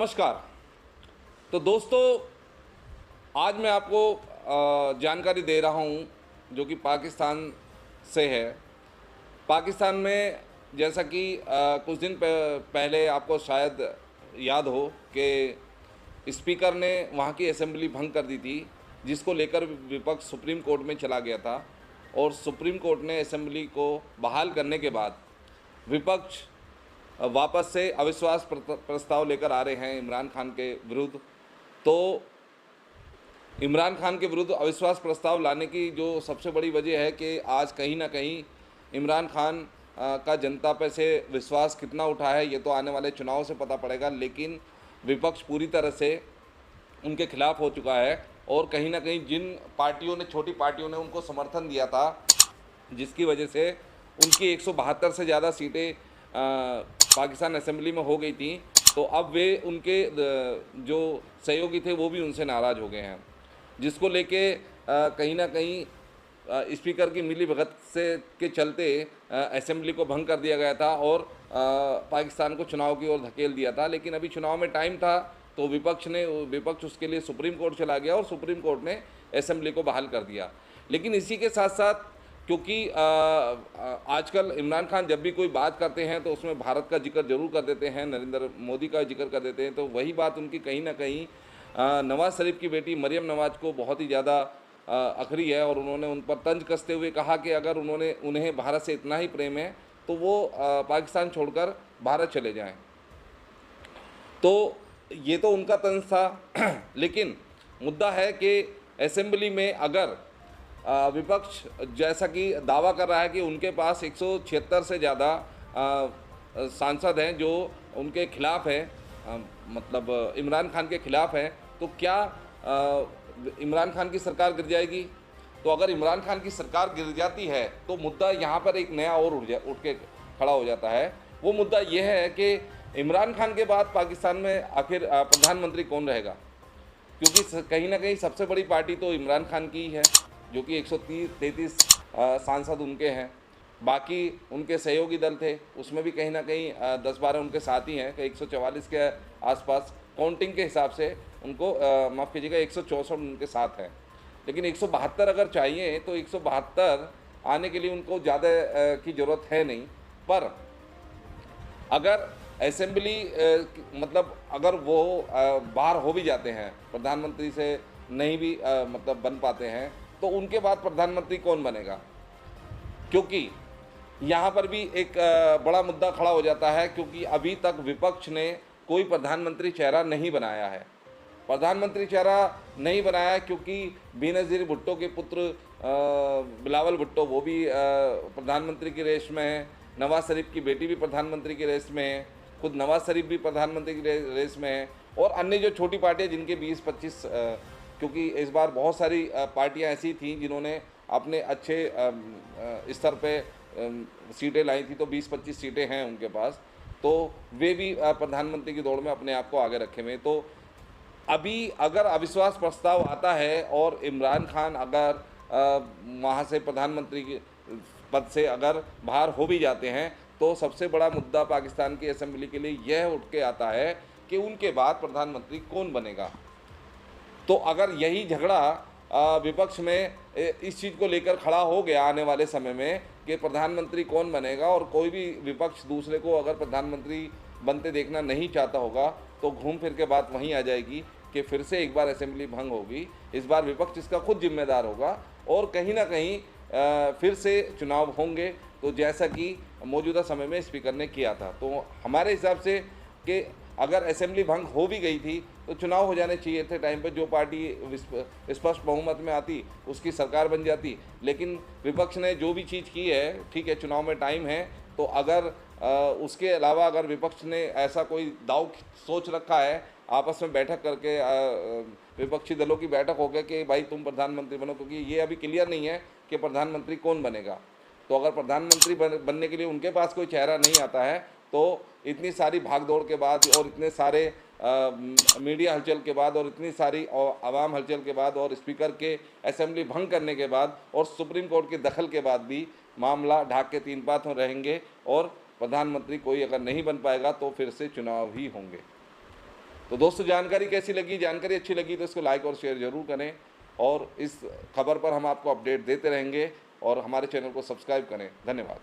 नमस्कार। तो दोस्तों, आज मैं आपको जानकारी दे रहा हूं जो कि पाकिस्तान से है। पाकिस्तान में जैसा कि कुछ दिन पहले आपको शायद याद हो कि स्पीकर ने वहां की असेंबली भंग कर दी थी, जिसको लेकर विपक्ष सुप्रीम कोर्ट में चला गया था। और सुप्रीम कोर्ट ने असेंबली को बहाल करने के बाद विपक्ष वापस से अविश्वास प्रस्ताव लेकर आ रहे हैं इमरान खान के विरुद्ध। तो इमरान खान के विरुद्ध अविश्वास प्रस्ताव लाने की जो सबसे बड़ी वजह है कि आज कहीं ना कहीं इमरान खान का जनता पर से विश्वास कितना उठा है, ये तो आने वाले चुनाव से पता पड़ेगा। लेकिन विपक्ष पूरी तरह से उनके खिलाफ हो चुका है और कहीं ना कहीं जिन पार्टियों ने, छोटी पार्टियों ने उनको समर्थन दिया था, जिसकी वजह से उनकी 172 से ज़्यादा सीटें पाकिस्तान असेंबली में हो गई थी, तो अब वे उनके जो सहयोगी थे वो भी उनसे नाराज़ हो गए हैं, जिसको लेके कहीं ना कहीं स्पीकर की मिलीभगत से के चलते असेंबली को भंग कर दिया गया था और पाकिस्तान को चुनाव की ओर धकेल दिया था। लेकिन अभी चुनाव में टाइम था तो विपक्ष उसके लिए सुप्रीम कोर्ट चला गया और सुप्रीम कोर्ट ने असेंबली को बहाल कर दिया। लेकिन इसी के साथ साथ क्योंकि आजकल इमरान खान जब भी कोई बात करते हैं तो उसमें भारत का जिक्र जरूर कर देते हैं, नरेंद्र मोदी का जिक्र कर देते हैं, तो वही बात उनकी कहीं ना कहीं नवाज़ शरीफ की बेटी मरियम नवाज़ को बहुत ही ज़्यादा अखरी है। और उन्होंने उन पर तंज कसते हुए कहा कि अगर उन्हें भारत से इतना ही प्रेम है तो वो पाकिस्तान छोड़कर भारत चले जाएं। तो ये तो उनका तंज था। लेकिन मुद्दा है कि असेंबली में अगर विपक्ष जैसा कि दावा कर रहा है कि उनके पास 176 से ज़्यादा सांसद हैं जो उनके खिलाफ हैं, मतलब इमरान खान के खिलाफ हैं, तो क्या इमरान खान की सरकार गिर जाएगी? तो अगर इमरान खान की सरकार गिर जाती है तो मुद्दा यहाँ पर एक नया और उठ के खड़ा हो जाता है। वो मुद्दा ये है कि इमरान खान के बाद पाकिस्तान में आखिर प्रधानमंत्री कौन रहेगा? क्योंकि कहीं ना कहीं सबसे बड़ी पार्टी तो इमरान खान की ही है, जो कि 133 सांसद उनके हैं। बाकी उनके सहयोगी दल थे, उसमें भी कहीं ना कहीं 10-12 उनके साथी हैं कि 144 के आसपास काउंटिंग के हिसाब से उनको माफ़ कीजिएगा 164 उनके साथ हैं। लेकिन 172 अगर चाहिए तो 172 आने के लिए उनको ज़्यादा की ज़रूरत है नहीं। पर अगर असेंबली मतलब अगर वो बाहर हो भी जाते हैं, प्रधानमंत्री से नहीं भी मतलब बन पाते हैं, तो उनके बाद प्रधानमंत्री कौन बनेगा? क्योंकि यहाँ पर भी एक बड़ा मुद्दा खड़ा हो जाता है, क्योंकि अभी तक विपक्ष ने कोई प्रधानमंत्री चेहरा नहीं बनाया है। प्रधानमंत्री चेहरा नहीं बनाया क्योंकि बेनज़ीर भुट्टो के पुत्र बिलावल भुट्टो वो भी प्रधानमंत्री की रेस में है, नवाज़ शरीफ की बेटी भी प्रधानमंत्री की रेस में है, खुद नवाज़ शरीफ भी प्रधानमंत्री की रेस में है, और अन्य जो छोटी पार्टियाँ जिनके 20-25 क्योंकि इस बार बहुत सारी पार्टियां ऐसी थीं जिन्होंने अपने अच्छे स्तर पे सीटें लाई थी, तो 20-25 सीटें हैं उनके पास, तो वे भी प्रधानमंत्री की दौड़ में अपने आप को आगे रखे हुए। तो अभी अगर अविश्वास प्रस्ताव आता है और इमरान खान अगर वहाँ से प्रधानमंत्री के पद से अगर बाहर हो भी जाते हैं, तो सबसे बड़ा मुद्दा पाकिस्तान की असेंबली के लिए यह उठ के आता है कि उनके बाद प्रधानमंत्री कौन बनेगा। तो अगर यही झगड़ा विपक्ष में इस चीज़ को लेकर खड़ा हो गया आने वाले समय में कि प्रधानमंत्री कौन बनेगा, और कोई भी विपक्ष दूसरे को अगर प्रधानमंत्री बनते देखना नहीं चाहता होगा, तो घूम फिर के बात वहीं आ जाएगी कि फिर से एक बार असेंबली भंग होगी। इस बार विपक्ष इसका खुद जिम्मेदार होगा और कहीं ना कहीं फिर से चुनाव होंगे, तो जैसा कि मौजूदा समय में स्पीकर ने किया था। तो हमारे हिसाब से कि अगर असेंबली भंग हो भी गई थी तो चुनाव हो जाने चाहिए थे टाइम पे, जो पार्टी स्पष्ट बहुमत में आती उसकी सरकार बन जाती। लेकिन विपक्ष ने जो भी चीज़ की है, ठीक है, चुनाव में टाइम है, तो अगर उसके अलावा अगर विपक्ष ने ऐसा कोई दाव सोच रखा है, आपस में बैठक करके विपक्षी दलों की बैठक हो गया कि भाई तुम प्रधानमंत्री बनो, क्योंकि ये अभी क्लियर नहीं है कि प्रधानमंत्री कौन बनेगा। तो अगर प्रधानमंत्री बनने के लिए उनके पास कोई चेहरा नहीं आता है, तो इतनी सारी भागदौड़ के बाद और इतने सारे मीडिया हलचल के बाद और इतनी सारी आवाम हलचल के बाद और स्पीकर के असेंबली भंग करने के बाद और सुप्रीम कोर्ट के दखल के बाद भी मामला ढाक के तीन पात रहेंगे और प्रधानमंत्री कोई अगर नहीं बन पाएगा तो फिर से चुनाव ही होंगे। तो तो दोस्तों जानकारी कैसी लगी, जानकारी अच्छी लगी तो इसको लाइक और शेयर ज़रूर करें, और इस खबर पर हम आपको अपडेट देते रहेंगे, और हमारे चैनल को सब्सक्राइब करें। धन्यवाद।